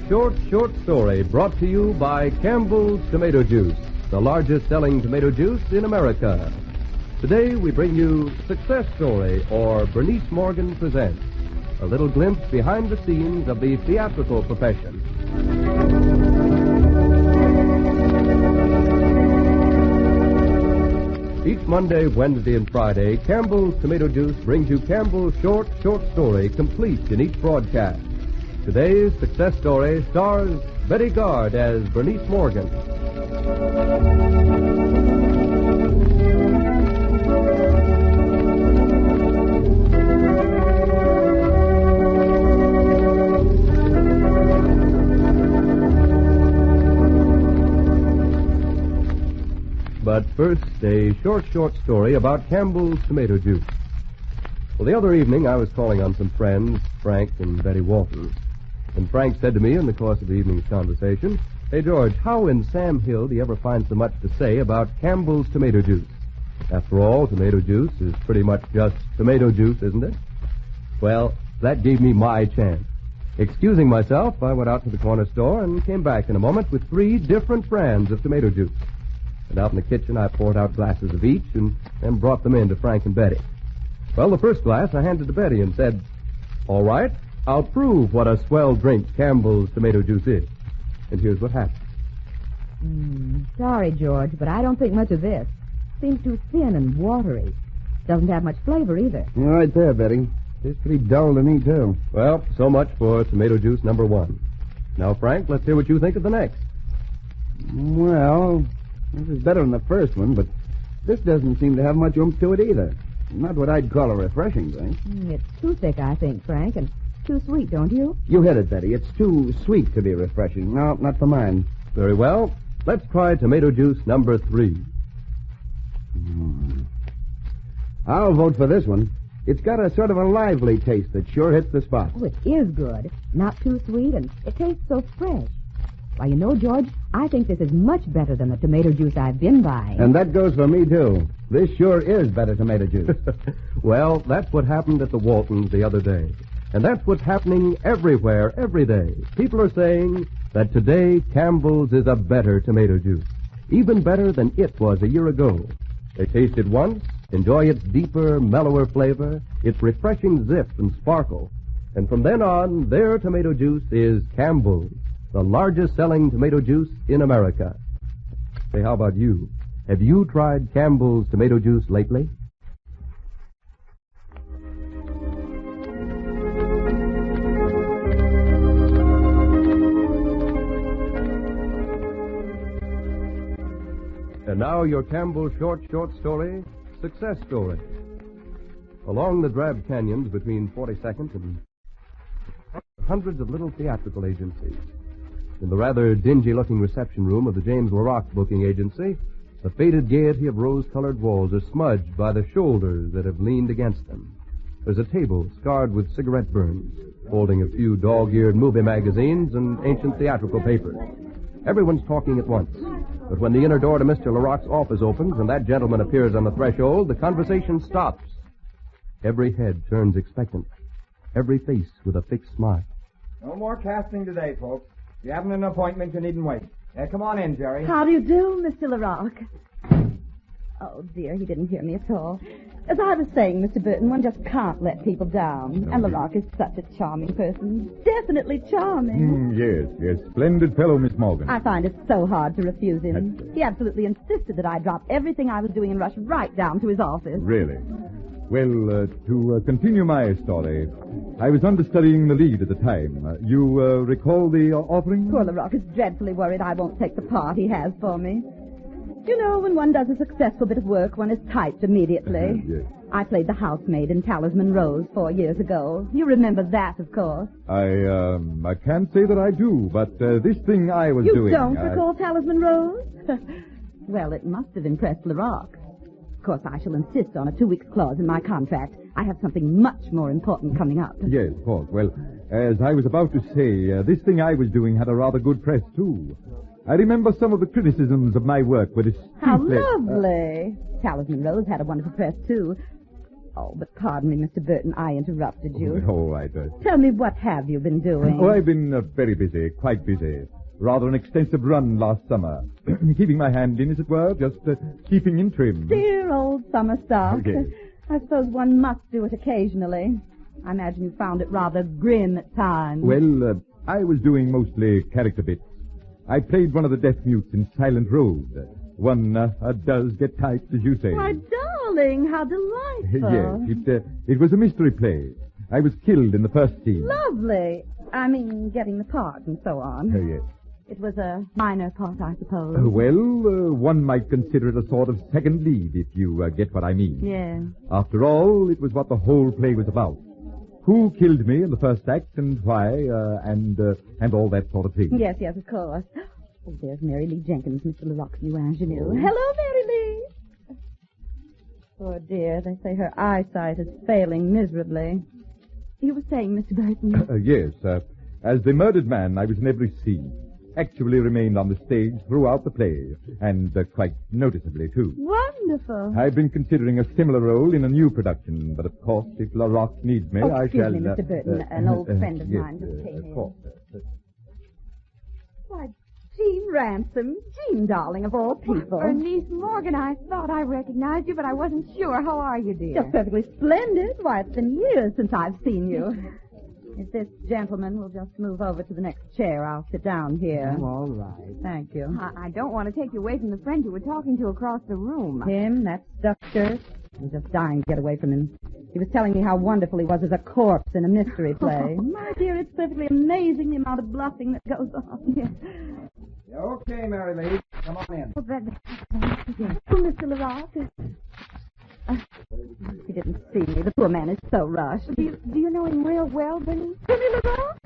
Short Story, brought to you by Campbell's Tomato Juice, the largest selling tomato juice in America. Today we bring you Success Story, or Bernice Morgan Presents, a little glimpse behind the scenes of the theatrical profession. Each Monday, Wednesday, and Friday, Campbell's Tomato Juice brings you Campbell's Short Story, complete in each broadcast. Today's Success Story stars Betty Gard as Bernice Morgan. But first, a short story about Campbell's Tomato Juice. Well, the other evening, I was calling on some friends, Frank and Betty Walton. And Frank said to me in the course of the evening's conversation, "Hey, George, how in Sam Hill do you ever find so much to say about Campbell's Tomato Juice? After all, tomato juice is pretty much just tomato juice, isn't it?" Well, that gave me my chance. Excusing myself, I went out to the corner store and came back in a moment with 3 different brands of tomato juice. And out in the kitchen, I poured out glasses of each and then brought them in to Frank and Betty. Well, the first glass I handed to Betty and said, "All right, I'll prove what a swell drink Campbell's Tomato Juice is." And here's what happened. Sorry, George, but I don't think much of this. Seems too thin and watery. Doesn't have much flavor either. You're right there, Betty. It's pretty dull to me, too. Well, so much for tomato juice number 1. Now, Frank, let's hear what you think of the next. Well, this is better than the first one, but this doesn't seem to have much oomph to it either. Not what I'd call a refreshing drink. It's too thick, I think, Frank, and too sweet, don't you? You hit it, Betty. It's too sweet to be refreshing. No, not for mine. Very well. Let's try tomato juice number 3. I'll vote for this one. It's got a sort of a lively taste that sure hits the spot. Oh, it is good. Not too sweet, and it tastes so fresh. Why, you know, George, I think this is much better than the tomato juice I've been buying. And that goes for me, too. This sure is better tomato juice. Well, that's what happened at the Waltons the other day. And that's what's happening everywhere, every day. People are saying that today Campbell's is a better tomato juice. Even better than it was a year ago. They taste it once, enjoy its deeper, mellower flavor, its refreshing zip and sparkle. And from then on, their tomato juice is Campbell's, the largest selling tomato juice in America. Say, how about you? Have you tried Campbell's tomato juice lately? And now your Campbell short story, Success Story. Along the drab canyons between 42nd and hundreds of little theatrical agencies. In the rather dingy-looking reception room of the James LaRock booking agency, the faded gaiety of rose-colored walls are smudged by the shoulders that have leaned against them. There's a table scarred with cigarette burns, holding a few dog-eared movie magazines and ancient theatrical papers. Everyone's talking at once. But when the inner door to Mr. LaRock's office opens and that gentleman appears on the threshold, the conversation stops. Every head turns expectant. Every face with a fixed smile. No more casting today, folks. If you haven't an appointment, you needn't wait. Come on in, Jerry. How do you do, Mr. LaRock? Oh, dear, he didn't hear me at all. As I was saying, Mr. Burton, one just can't let people down. And LaRock is such a charming person. Definitely charming. Yes. Splendid fellow, Miss Morgan. I find it so hard to refuse him. He absolutely insisted that I drop everything I was doing and rush right down to his office. Really? Well, to continue my story, I was understudying the lead at the time. You recall the offering? Poor LaRock is dreadfully worried I won't take the part he has for me. You know, when one does a successful bit of work, one is typed immediately. Yes. I played the housemaid in Talisman Rose 4 years ago. You remember that, of course. I can't say that I do, but this thing I was doing... You don't recall Talisman Rose? Well, it must have impressed LaRock. Of course, I shall insist on a 2-week clause in my contract. I have something much more important coming up. Yes, of course. Well, as I was about to say, this thing I was doing had a rather good press, too. I remember some of the criticisms of my work were distinctly... How lovely. Talisman Rose had a wonderful press, too. Oh, but pardon me, Mr. Burton, I interrupted you. All right. Tell me, what have you been doing? Oh, I've been very busy, quite busy. Rather an extensive run last summer. Keeping my hand in, as it were, just keeping in trim. Dear old summer stock. Yes. I suppose one must do it occasionally. I imagine you found it rather grim at times. Well, I was doing mostly character bits. I played one of the deaf mutes in Silent Road. One does get typed, as you say. Why, darling, how delightful. Yes, it was a mystery play. I was killed in the first scene. Lovely. I mean, getting the part and so on. Yes. It was a minor part, I suppose. One might consider it a sort of second lead, if you get what I mean. Yes. After all, it was what the whole play was about. Who killed me in the first act, and why, and all that sort of thing. Yes, of course. Oh, there's Mary Lee Jenkins, Mr. LaRoque's new ingenue. Hello, Mary Lee. Poor dear, they say her eyesight is failing miserably. You were saying, Mr. Burton? Yes, as the murdered man, I was in every scene. Actually remained on the stage throughout the play, and quite noticeably, too. Wonderful. I've been considering a similar role in a new production, but of course, if LaRoque needs me, I shall... Excuse me, Mr. Burton, an old friend of mine just came in. in. Of course. Why, Jean Ransom. Jean, darling, of all people. Bernice Morgan, I thought I recognized you, but I wasn't sure. How are you, dear? Just perfectly splendid. Why, it's been years since I've seen you. If this gentleman will just move over to the next chair, I'll sit down here. Oh, all right. Thank you. I don't want to take you away from the friend you were talking to across the room. Him, that stuffed shirt. I'm just dying to get away from him. He was telling me how wonderful he was as a corpse in a mystery play. My dear, it's perfectly amazing the amount of bluffing that goes on here. Okay, Mary Lee. Come on in. Oh, Mr. LaRoque. He didn't see me. The poor man is so rushed. Do you know him real well, Bernice? Jimmy LaRoque?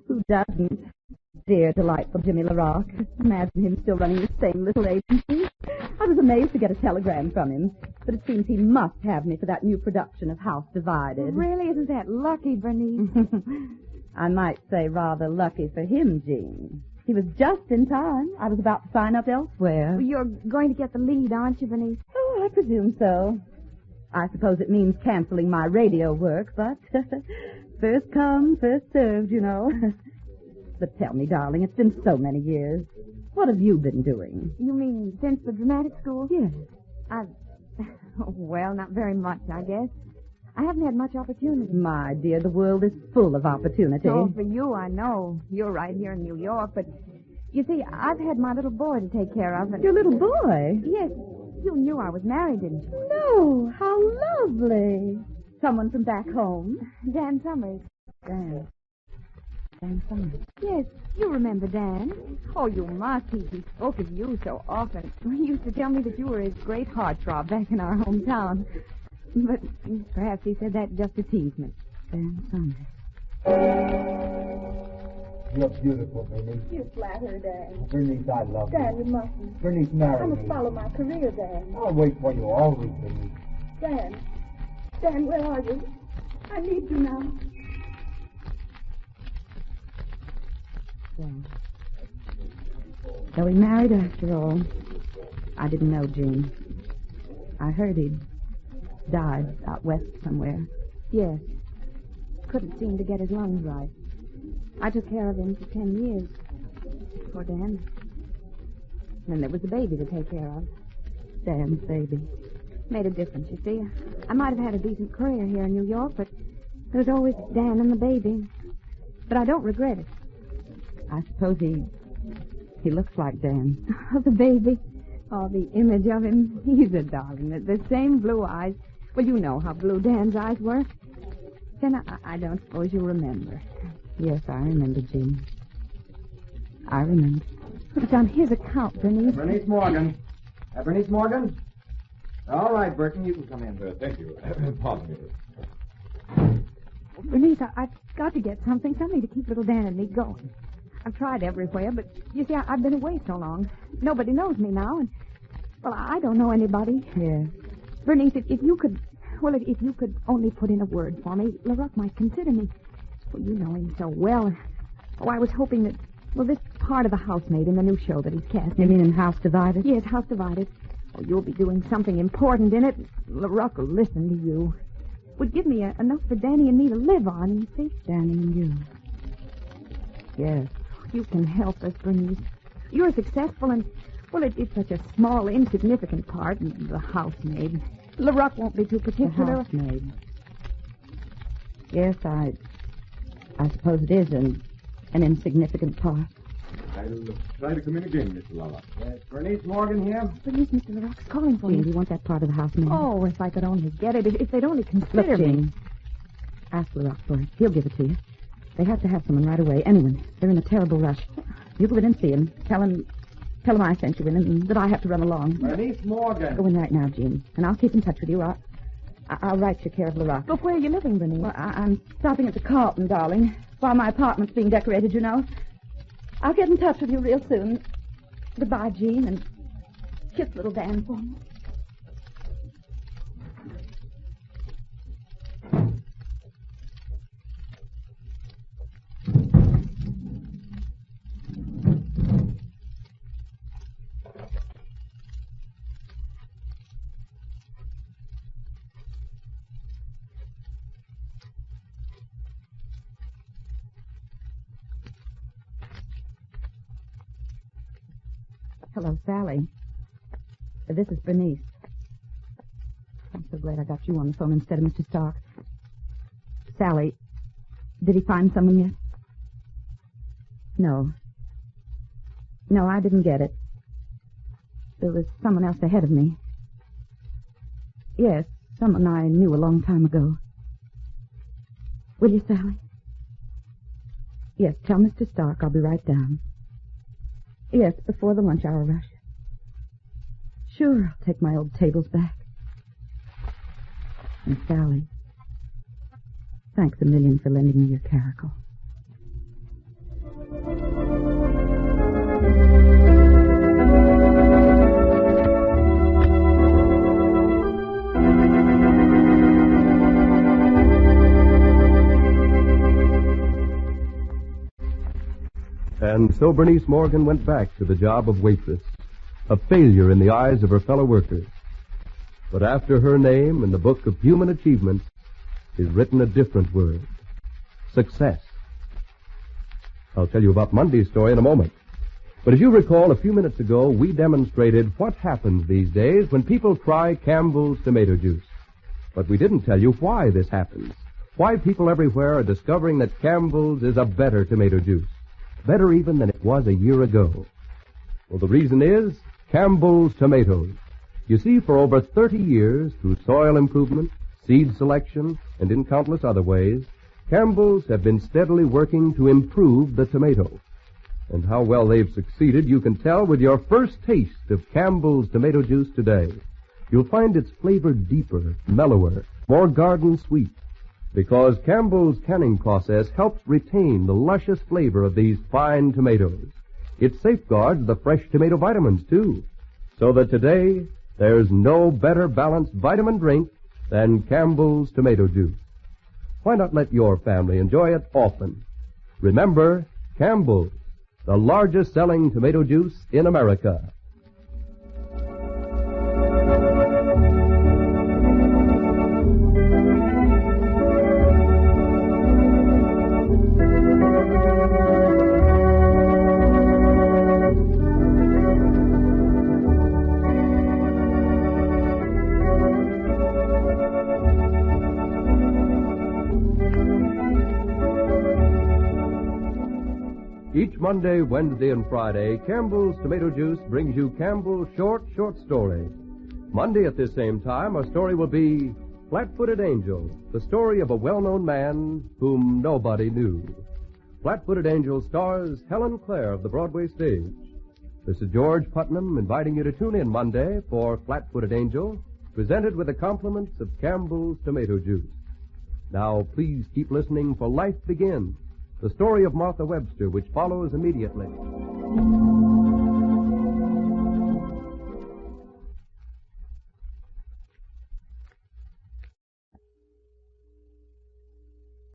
Who doesn't? Dear, delightful Jimmy LaRoque. Imagine him still running the same little agency. I was amazed to get a telegram from him, but it seems he must have me for that new production of House Divided. Really? Isn't that lucky, Bernice? I might say rather lucky for him, Jean. He was just in time. I was about to sign up elsewhere. You're going to get the lead, aren't you, Bernice? Oh, I presume so. I suppose it means canceling my radio work, but first come, first served, you know. But tell me, darling, it's been so many years. What have you been doing? You mean since the dramatic school? Yes. Well, not very much, I guess. I haven't had much opportunity. My dear, the world is full of opportunity. Oh, for you, I know. You're right here in New York, but you see, I've had my little boy to take care of. And... Your little boy? Yes. You knew I was married, didn't you? No. How lovely. Someone from back home? Dan Summers. Dan Summers. Yes, you remember Dan. Oh, you must. He spoke of you so often. He used to tell me that you were his great heartthrob back in our hometown. But perhaps he said that just to tease me. Dan Summers. You're beautiful, Bernice. You flatter, Dan. Bernice, I love you. Dan, you mustn't. Bernice, marry I me. must follow my career, Dan. I'll wait for you always, Bernice. Dan, where are you? I need you now. So he married after all. I didn't know Jean. I heard he'd died out west somewhere. Yes. Couldn't seem to get his lungs right. I took care of him for 10 years. Poor Dan. Then there was the baby to take care of. Dan's baby. Made a difference, you see. I might have had a decent career here in New York, but there was always Dan and the baby. But I don't regret it. I suppose he looks like Dan. Oh, the baby. Oh, the image of him. He's a darling. The same blue eyes. Well, you know how blue Dan's eyes were. Then I don't suppose you remember. Yes, I remember, Jean. I remember. It's on his account, Bernice. Bernice Morgan. Bernice Morgan? All right, Burton, you can come in. Thank you. Pardon me. Bernice, I've got to get something to keep little Dan and me going. I've tried everywhere, but you see, I've been away so long. Nobody knows me now, and, well, I don't know anybody. Yes. Bernice, if you could only put in a word for me, LaRoque might consider me. Well, you know him so well. Oh, I was hoping that, well, this part of a housemaid in the new show that he's casting. You mean in House Divided? Yes, House Divided. Oh, you'll be doing something important in it. LaRock will listen to you. Would give me enough for Danny and me to live on, you see? Danny and you. Yes. You can help us, Bernice. You're successful and, well, it's such a small, insignificant part. The housemaid. LaRock won't be too The particular. housemaid. Yes, I suppose it is an insignificant part. I'll try to come in again, Mr. Lala. Yes, Bernice Morgan here. Bernice, Mr. LaRock's calling for Jean, you. do you want that part of the housemaid? Oh, if I could only get it. If they'd only consider Look, me. Jean. Ask LaRock for it. He'll give it to you. They have to have someone right away. Anyone. They're in a terrible rush. You go in and see him. Tell him I sent you in and that I have to run along. Bernice Morgan. Go in right now, Jean, and I'll keep in touch with you. I'll write you care of LaRock. But where are you living, Bernice? Well, I'm stopping at the Carlton, darling, while my apartment's being decorated, you know. I'll get in touch with you real soon. Goodbye, Jean, and kiss little Dan for me. Hello, Sally. This is Bernice. I'm so glad I got you on the phone instead of Mr. Stark. Sally, did he find someone yet? No. No, I didn't get it. There was someone else ahead of me. Yes, someone I knew a long time ago. Will you, Sally? Yes, tell Mr. Stark I'll be right down. Yes, before the lunch hour rush. Sure, I'll take my old tables back. And Sally, thanks a million for lending me your caracal. And so Bernice Morgan went back to the job of waitress, a failure in the eyes of her fellow workers. But after her name in the book of human achievements is written a different word: success. I'll tell you about Monday's story in a moment. But as you recall, a few minutes ago, we demonstrated what happens these days when people try Campbell's tomato juice. But we didn't tell you why this happens, why people everywhere are discovering that Campbell's is a better tomato juice. Better even than it was a year ago. Well, the reason is Campbell's tomatoes. You see, for over 30 years, through soil improvement, seed selection, and in countless other ways, Campbell's have been steadily working to improve the tomato. And how well they've succeeded you can tell with your first taste of Campbell's tomato juice today. You'll find its flavor deeper, mellower, more garden sweet, because Campbell's canning process helps retain the luscious flavor of these fine tomatoes. It safeguards the fresh tomato vitamins, too, so that today there's no better balanced vitamin drink than Campbell's tomato juice. Why not let your family enjoy it often? Remember, Campbell's, the largest selling tomato juice in America. Each Monday, Wednesday, and Friday, Campbell's Tomato Juice brings you Campbell's Short Story. Monday at this same time, our story will be Flat-Footed Angel, the story of a well-known man whom nobody knew. Flat-Footed Angel stars Helen Clare of the Broadway stage. This is George Putnam inviting you to tune in Monday for Flat-Footed Angel, presented with the compliments of Campbell's Tomato Juice. Now, please keep listening for Life Begins, the story of Martha Webster, which follows immediately.